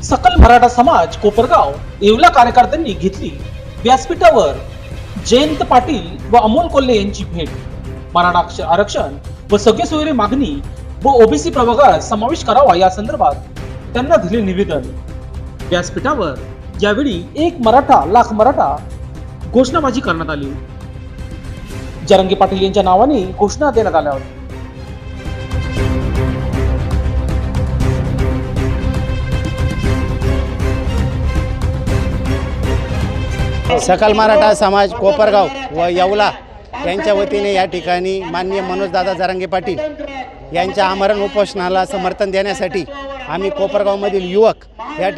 सकल मराठा समाज कोपरगाव येवला कार्यकर्त्यांनी घेतली व्यासपीठावर जयंत पाटील व अमोल कोल्हे यांची भेट. मराठा आरक्षण व सगळे सोयरे मागणी व ओबीसी प्रवर्गात समावेश करावा या संदर्भात त्यांना दिले निवेदन. व्यासपीठावर यावेळी एक मराठा लाख मराठा घोषणाबाजी करण्यात आली. जरांगे पाटील यांच्या नावाने घोषणा देण्यात आल्या होत्या. सकल मराठा समाज कोपरगाव व येवला यांच्या वतीने या ठिकाणी माननीय मनोजदादा जरांगे पाटील यांच्या आमरण उपोषणाला समर्थन देण्यासाठी आम्ही कोपरगावमधील युवक या ठिकाणी